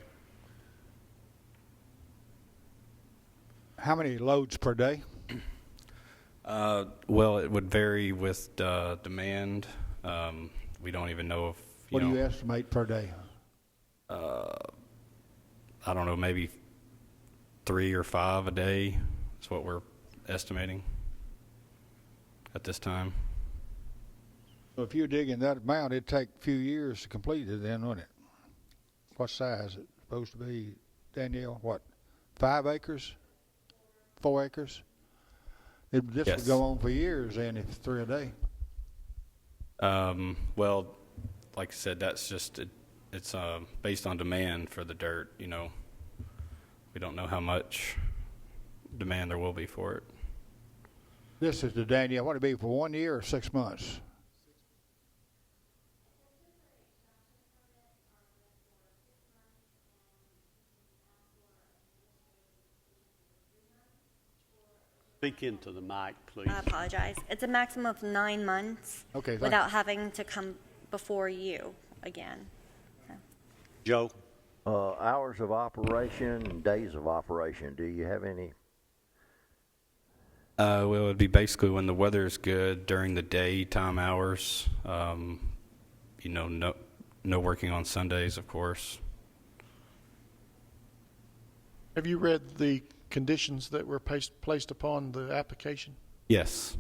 How many loads per day? Well, it would vary with demand. We don't even know if, What do you estimate per day? I don't know, maybe 3 or 5 a day is what we're estimating at this time. So if you're digging that amount, it'd take a few years to complete it then, wouldn't it? What size is it supposed to be, Danielle? What, 5 acres? 4 acres? This Yes. would go on for years then if 3 a day. Well, like I said, that's just it's based on demand for the dirt. We don't know how much demand there will be for it. This is the Danielle. What would it be for 1 year or 6 months? Speak into the mic, please. I apologize. It's a maximum of 9 months Okay, without having to come before you again. So. Joe? Hours of operation and days of operation, do you have any? Well, it would be basically when the weather is good during the daytime hours. No working on Sundays, of course. Have you read the conditions that were placed upon the application? Yes.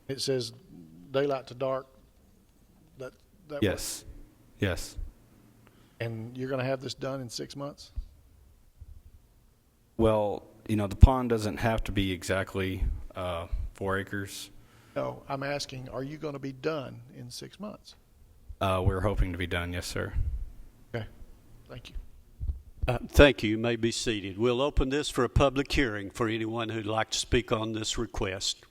It says daylight to dark. That Yes. works? Yes. And you're going to have this done in 6 months? Well, the pond doesn't have to be exactly 4 acres. No, I'm asking, are you going to be done in 6 months? We're hoping to be done, yes, sir. Okay, thank you. Thank you. You may be seated. We'll open this for a public hearing for anyone who'd like to speak on this request.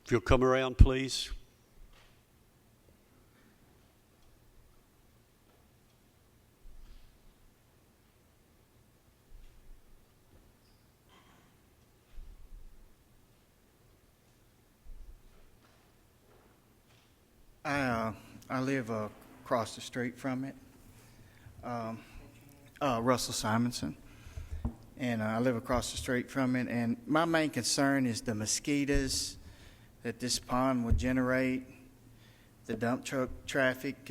If you'll come around, please. I live across the street from it. Russell Simonson. And I live across the street from it. And my main concern is the mosquitoes that this pond would generate, the dump truck traffic.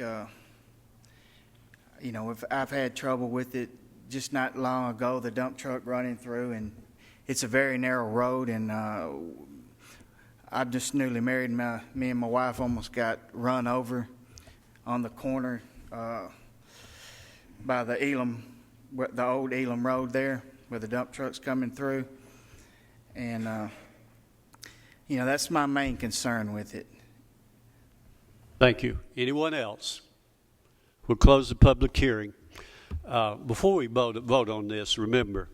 I've had trouble with it just not long ago, the dump truck running through, and it's a very narrow road, and I'm just newly married. Me and my wife almost got run over on the corner by the old Elam Road there, where the dump truck's coming through. And, that's my main concern with it. Thank you. Anyone else? We'll close the public hearing. Before we vote on this, remember,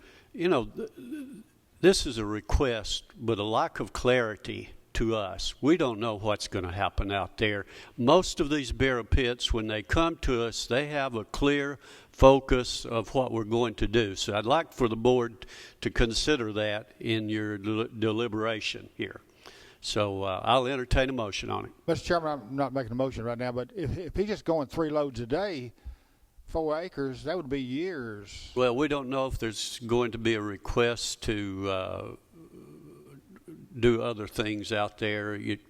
this is a request, but a lack of clarity to us. We don't know what's going to happen out there. Most of these burial pits, when they come to us, they have a clear focus of what we're going to do. So I'd like for the board to consider that in your deliberation here. So I'll entertain a motion on it. Mr. Chairman, I'm not making a motion right now, but if he's just going 3 loads a day, 4 acres, that would be years. Well, we don't know if there's going to be a request to do other things out there. It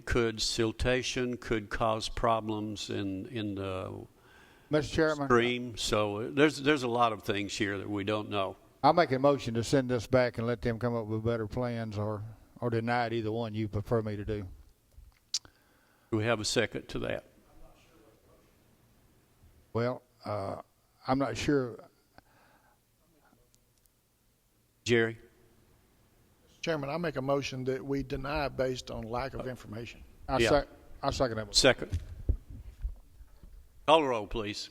could, siltation could cause problems in the Mr. Chairman, stream. So there's a lot of things here that we don't know. I'll make a motion to send this back and let them come up with better plans, or deny it, either one you prefer me to do. Do we have a second to that? Well, I'm not sure. Jerry? Chairman, I make a motion that we deny based on lack of information. I'll second that one. Second. Call the roll, please.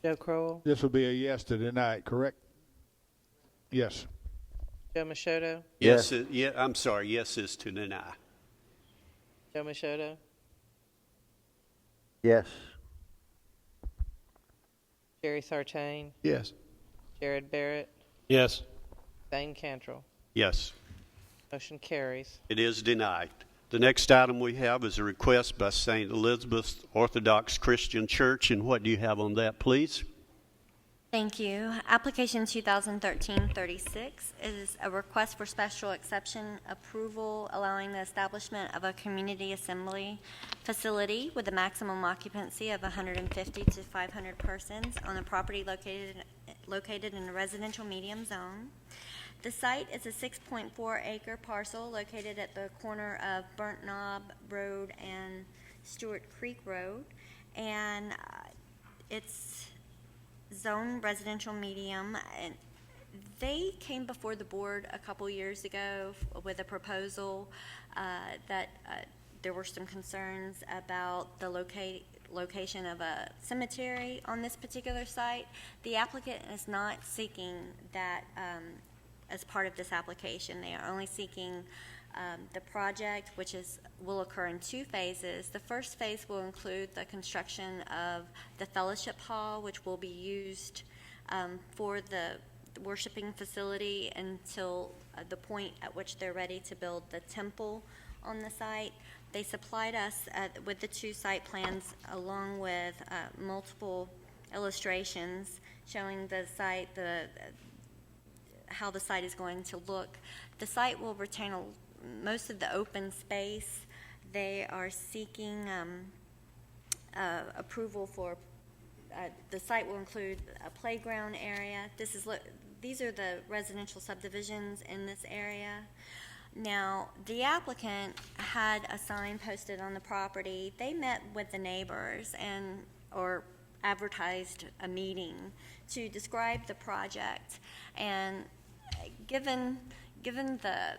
Joe Crowell, This would be a yes to deny it, correct? Yes. Joe Machado, Yes. I'm sorry. Yes is to deny. Joe Machado, Yes. Jerry Sartain, Yes. Jared Barrett, Yes. Dane Cantrell. Yes. Motion carries. It is denied. The next item we have is a request by St. Elizabeth Orthodox Christian Church, and what do you have on that, please? Thank you. Application 2013-36 is a request for special exception approval allowing the establishment of a community assembly facility with a maximum occupancy of 150 to 500 persons on a property located in a residential medium zone. The site is a 6.4-acre parcel located at the corner of Burnt Knob Road and Stewart Creek Road, and it's zone residential medium. And they came before the board a couple years ago with a proposal that there were some concerns about the location of a cemetery on this particular site. The applicant is not seeking that as part of this application. They are only seeking the project, which will occur in 2 phases. The first phase will include the construction of the fellowship hall, which will be used for the worshiping facility until the point at which they're ready to build the temple on the site. They supplied us with the 2 site plans along with multiple illustrations showing the site, how the site is going to look. The site will retain most of the open space. They are seeking approval for the site will include a playground area. These are the residential subdivisions in this area. Now, the applicant had a sign posted on the property. They met with the neighbors or advertised a meeting to describe the project. And given the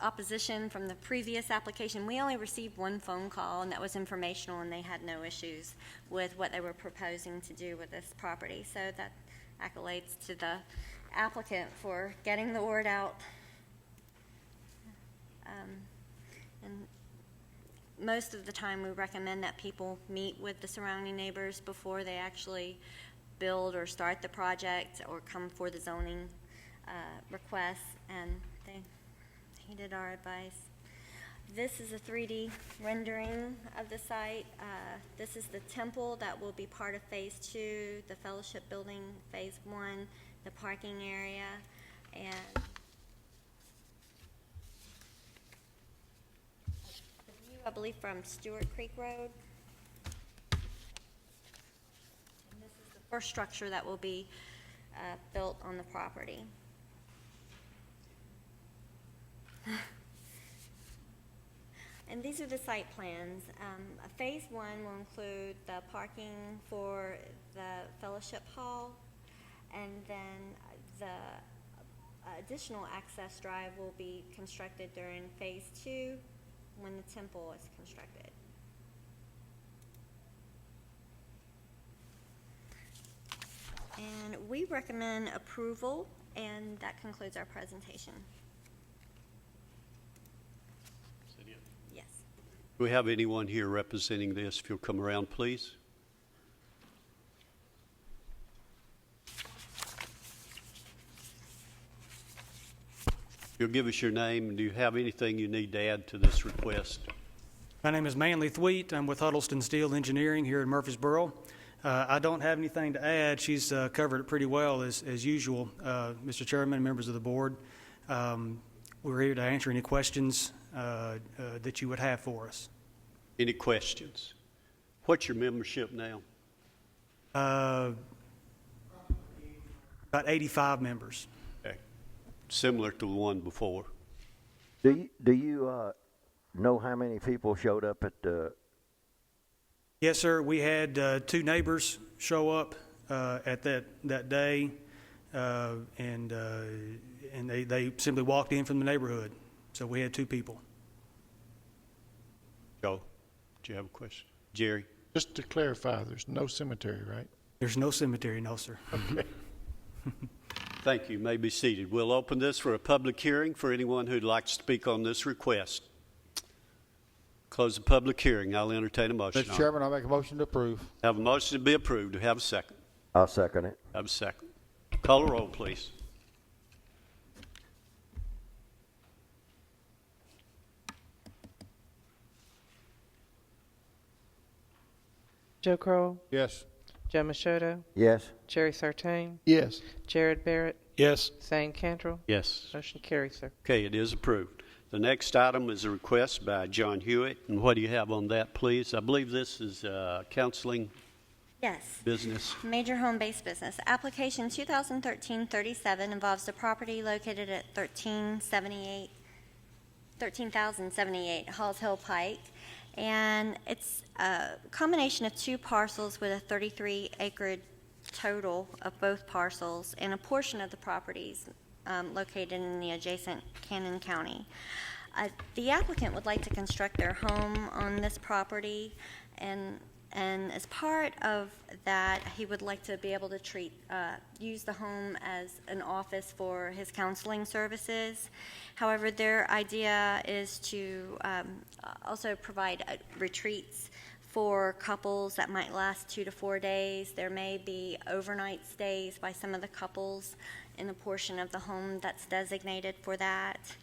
opposition from the previous application, we only received one phone call, and that was informational, and they had no issues with what they were proposing to do with this property. So that accolades to the applicant for getting the word out. And most of the time, we recommend that people meet with the surrounding neighbors before they actually build or start the project or come for the zoning requests, and they heeded our advice. This is a 3D rendering of the site. This is the temple that will be part of Phase 2, the Fellowship Building, Phase 1, the parking area, and the view, I believe, from Stewart Creek Road. And this is the first structure that will be built on the property. And these are the site plans. Phase 1 will include the parking for the Fellowship Hall, and then the additional access drive will be constructed during Phase 2 when the temple is constructed. And we recommend approval, and that concludes our presentation. Yes. Do we have anyone here representing this? If you'll come around, please. You'll give us your name, and do you have anything you need to add to this request? My name is Manley Thweet. I'm with Huddleston Steel Engineering here in Murfreesboro. I don't have anything to add. She's covered it pretty well as usual, Mr. Chairman, members of the board. We're here to answer any questions that you would have for us. Any questions? What's your membership now? About 85 members. Okay. Similar to the one before. Do you know how many people showed up at the? Yes, sir. We had 2 neighbors show up at that day, and they simply walked in from the neighborhood. So we had 2 people. Joe, do you have a question? Jerry? Just to clarify, there's no cemetery, right? There's no cemetery, no, sir. Okay. Thank you. You may be seated. We'll open this for a public hearing for anyone who'd like to speak on this request. Close the public hearing. I'll entertain a motion. Mr. Chairman, I'll make a motion to approve. Have a motion to be approved. Do we have a second? I'll second it. Have a second. Call the roll, please. Joe Crowell, Yes. Joe Machado, Yes. Jerry Sartain, Yes. Jared Barrett, Yes. Zane Cantrell. Yes. Motion carries, sir. Okay, it is approved. The next item is a request by John Hewitt. And what do you have on that, please? I believe this is counseling Yes. business. Major home-based business. Application 2013-37 involves the property located at 13,078 Halls Hill Pike. And it's a combination of 2 parcels with a 33-acre total of both parcels, and a portion of the properties located in the adjacent Cannon County. The applicant would like to construct their home on this property, and as part of that, he would like to be able to use the home as an office for his counseling services. However, their idea is to also provide retreats for couples that might last 2 to 4 days. There may be overnight stays by some of the couples in the portion of the home that's designated for that.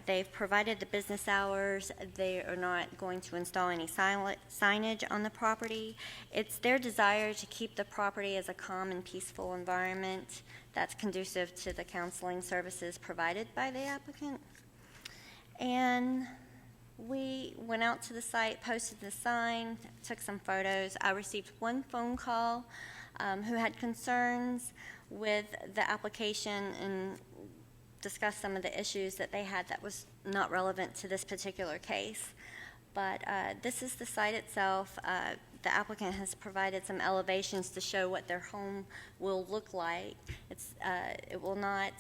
They've provided the business hours. They are not going to install any signage on the property. It's their desire to keep the property as a calm and peaceful environment that's conducive to the counseling services provided by the applicant. And we went out to the site, posted the sign, took some photos. I received 1 phone call who had concerns with the application and discussed some of the issues that they had that was not relevant to this particular case. But this is the site itself. the applicant has provided some elevations to show what their home will look like. It will not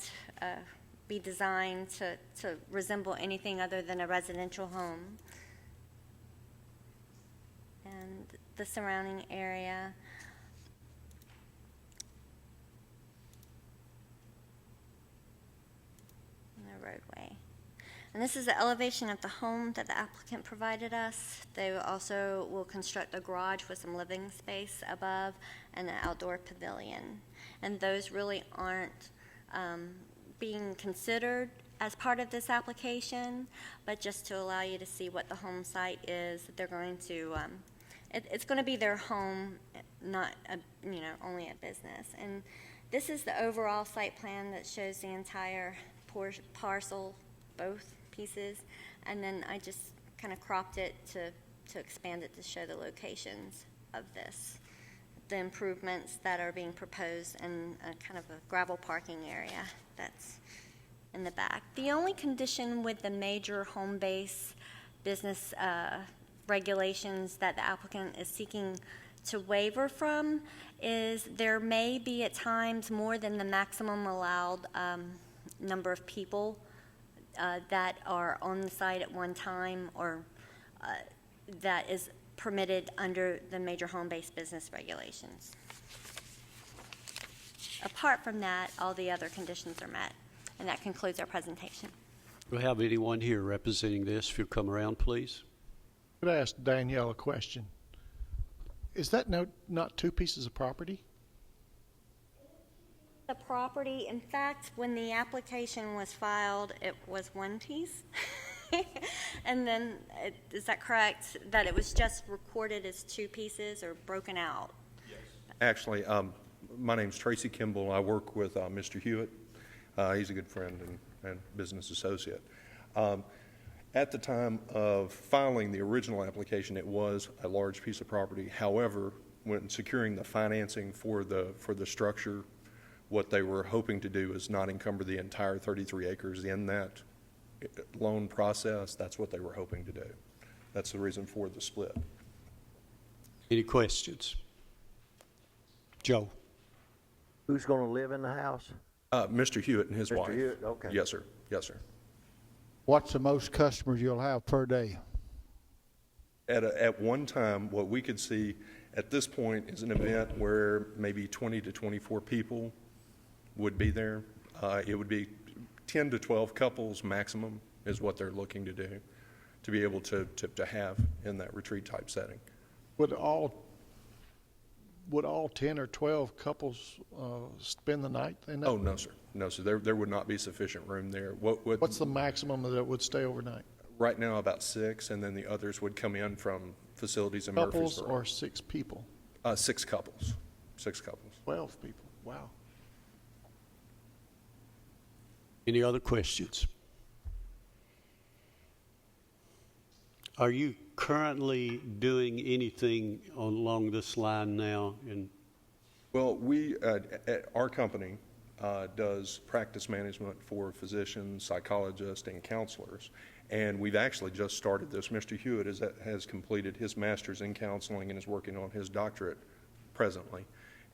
be designed to resemble anything other than a residential home. And the surrounding area. And the roadway. And this is the elevation of the home that the applicant provided us. They also will construct a garage with some living space above and an outdoor pavilion. And those really aren't being considered as part of this application, but just to allow you to see what the home site is. They're going to, it's going to be their home, not only a business. And this is the overall site plan that shows the entire parcel, both pieces, and then I just kind of cropped it to expand it to show the locations of this, the improvements that are being proposed, and kind of a gravel parking area that's in the back. The only condition with the major home base business regulations that the applicant is seeking to waiver from is there may be at times more than the maximum allowed number of people that are on the site at one time, or that is permitted under the major home-based business regulations. Apart from that, all the other conditions are met, and that concludes our presentation. Do we have anyone here representing this? If you'll come around, please. Could I ask Danielle a question? Is that not two pieces of property? The property, in fact, when the application was filed, it was one piece. And then, is that correct, that it was just recorded as two pieces or broken out? Yes. Actually, my name's Tracy Kimball. I work with Mr. Hewitt. He's a good friend and business associate. At the time of filing the original application, it was a large piece of property. However, when securing the financing for the structure, what they were hoping to do is not encumber the entire 33 acres in that loan process. That's what they were hoping to do. That's the reason for the split. Any questions? Joe? Who's going to live in the house? Mr. Hewitt and his Mr. wife. Hewitt, okay. Yes, sir. Yes, sir. What's the most customers you'll have per day? At one time, what we could see at this point is an event where maybe 20 to 24 people would be there. It would be 10 to 12 couples maximum is what they're looking to do, to be able to have in that retreat type setting. Would all 10 or 12 couples spend the night in that? Oh, no, sir. No, sir. There would not be sufficient room there. What's the maximum that would stay overnight? Right now, about 6, and then the others would come in from facilities in Couples Murfreesboro. or 6 people? 6 couples. 6 couples. 12 people. Wow. Any other questions? Are you currently doing anything along this line now? Well, our company does practice management for physicians, psychologists, and counselors. And we've actually just started this. Mr. Hewitt has completed his master's in counseling and is working on his doctorate presently.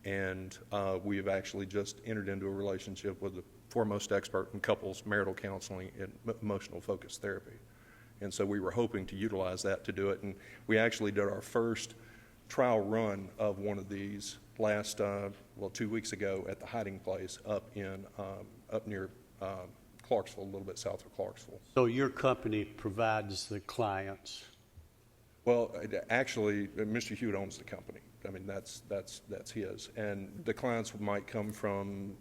And we have actually just entered into a relationship with the foremost expert in couples marital counseling and emotional focused therapy. And so we were hoping to utilize that to do it. And we actually did our first trial run of one of these last, 2 weeks ago at the Hiding Place up near Clarksville, a little bit south of Clarksville. So your company provides the clients? Well, actually, Mr. Hewitt owns the company. I mean, that's his. And the clients might come from,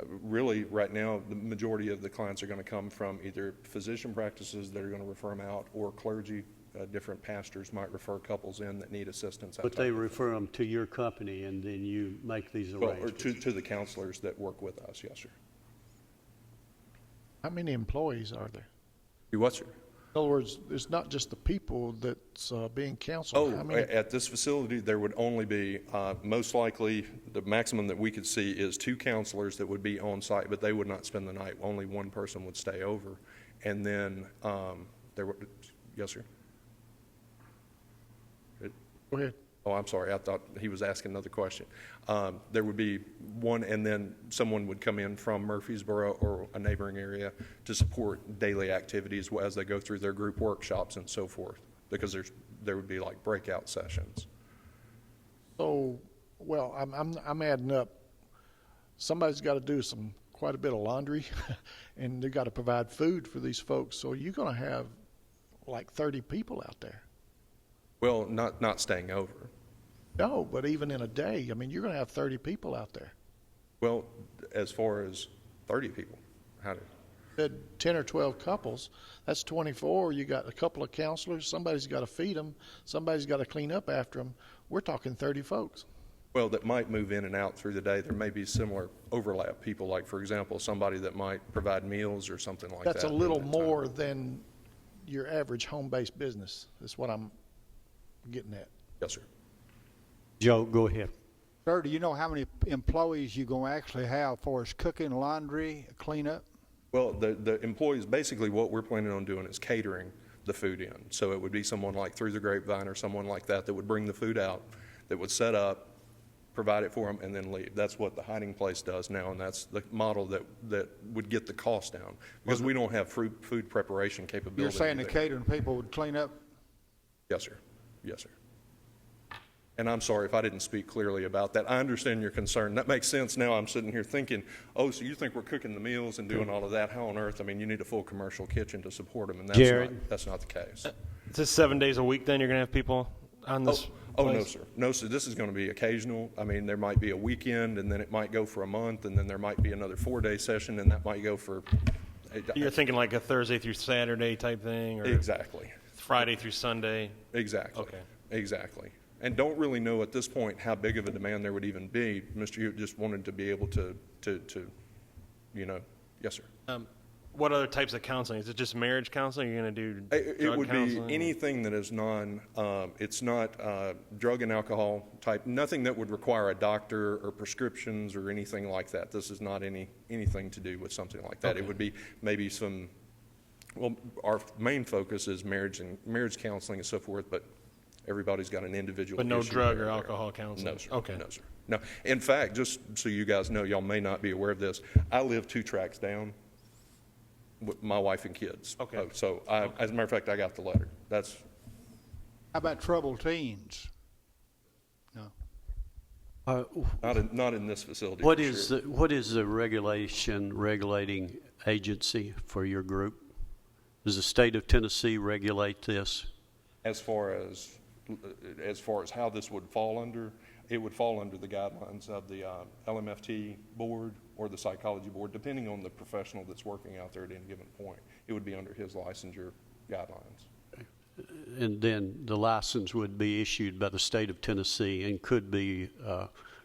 really, right now, the majority of the clients are going to come from either physician practices that are going to refer them out, or clergy. Different pastors might refer couples in that need assistance. But they refer them to your company, and then you make these arrangements? Or to the counselors that work with us, yes, sir. How many employees are there? You what, sir? In other words, it's not just the people that's being counseled. Oh, at this facility, there would only be, most likely, the maximum that we could see is 2 counselors that would be on site, but they would not spend the night. Only one person would stay over. And then there would, yes, sir? Go ahead. Oh, I'm sorry. I thought he was asking another question. There would be one, and then someone would come in from Murfreesboro or a neighboring area to support daily activities as they go through their group workshops and so forth, because there would be like breakout sessions. So, well, I'm adding up. Somebody's got to do quite a bit of laundry, and they've got to provide food for these folks. So you're going to have like 30 people out there. Well, not staying over. No, but even in a day, I mean, you're going to have 30 people out there. Well, as far as 30 people, how did? Had 10 or 12 couples, that's 24. You got a couple of counselors. Somebody's got to feed them. Somebody's got to clean up after them. We're talking 30 folks. Well, that might move in and out through the day. There may be similar overlap people, like, for example, somebody that might provide meals or something like that. That's a little more than your average home-based business. That's what I'm getting at. Yes, sir. Joe, go ahead. Sir, do you know how many employees you're going to actually have for us cooking, laundry, cleanup? Well, the employees, basically what we're planning on doing is catering the food in. So it would be someone like Through the Grapevine or someone like that would bring the food out, that would set up, provide it for them, and then leave. That's what the Hiding Place does now, and that's the model that would get the cost down, because we don't have food preparation capability. You're saying the there. catering people would clean up? Yes, sir. Yes, sir. And I'm sorry if I didn't speak clearly about that. I understand your concern. That makes sense now. I'm sitting here thinking, oh, so you think we're cooking the meals and doing all of that? How on earth? I mean, you need a full commercial kitchen to support them, and that's not the case. Is this 7 days a week then you're going to have people on this? Oh, no, sir. No, sir. This is going to be occasional. I mean, there might be a weekend, and then it might go for a month, and then there might be another 4-day session, and that might go for... You're thinking like a Thursday through Saturday type thing? Or Exactly. Friday through Sunday? Exactly. Okay. Exactly. And don't really know at this point how big of a demand there would even be. Mr. Hewitt just wanted to be able to yes, sir. What other types of counseling? Is it just marriage counseling? You're going to do It drug would counseling? be anything that is it's not drug and alcohol type, nothing that would require a doctor or prescriptions or anything like that. This is not anything to do with something like that. Okay. It would be maybe our main focus is marriage counseling and so forth, but everybody's got an individual But no issue drug there. or alcohol counseling? No, sir. Okay. No, sir. No. In fact, just so you guys know, y'all may not be aware of this, I live 2 tracks down with my wife and kids. Okay. So, as a matter of fact, I got the letter. That's... How about troubled teens? No. Not in this facility. What for is sure. what is the regulating agency for your group? Does the state of Tennessee regulate this? As far as how this would fall under, it would fall under the guidelines of the LMFT board or the psychology board, depending on the professional that's working out there at any given point. It would be under his licensure guidelines. And then the license would be issued by the state of Tennessee and could be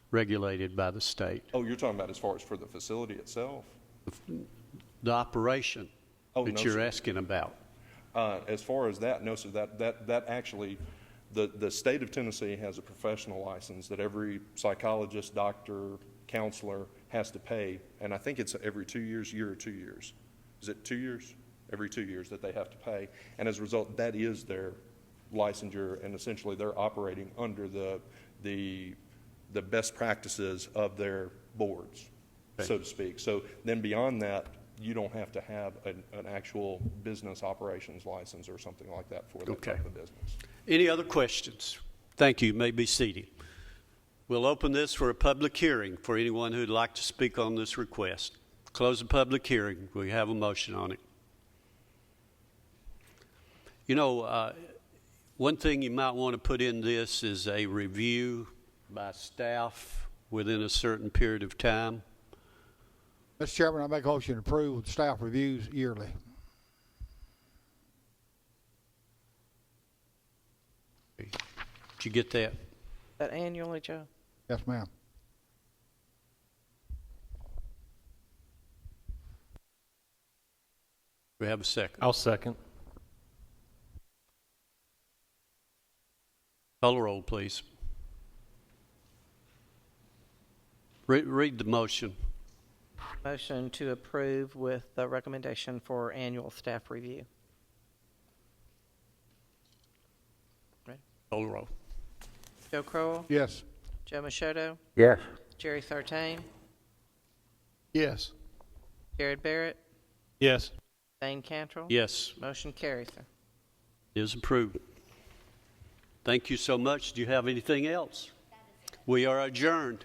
regulated by the state. Oh, you're talking about as far as for the facility itself? The operation that no, you're sir. asking about. As far as that, no, sir. That actually, the state of Tennessee has a professional license that every psychologist, doctor, counselor has to pay, and I think it's every 2 years, year or 2 years. Is it 2 years? Every 2 years that they have to pay, and as a result, that is their licensure, and essentially they're operating under the best practices of their boards, so to speak. So then beyond that, you don't have to have an actual business operations license or something like that for that type of business. Any other questions? Thank you. You may be seated. We'll open this for a public hearing for anyone who'd like to speak on this request. Close the public hearing. We have a motion on it. You know, one thing you might want to put in this is a review by staff within a certain period of time. Mr. Chairman, I make a motion to approve staff reviews yearly. Did you get that? That annually, Joe? Yes, ma'am. We have a second. I'll second. Call the roll, please. Read the motion. Motion to approve with the recommendation for annual staff review. Call the roll. Joe Crowell, Yes. Joe Machoto, Yes. Jerry Sartain, Yes. Jared Barrett, Yes. Dane Cantrell. Yes, Motion carries, sir. it is approved. Thank you so much. Do you have anything else? We are adjourned.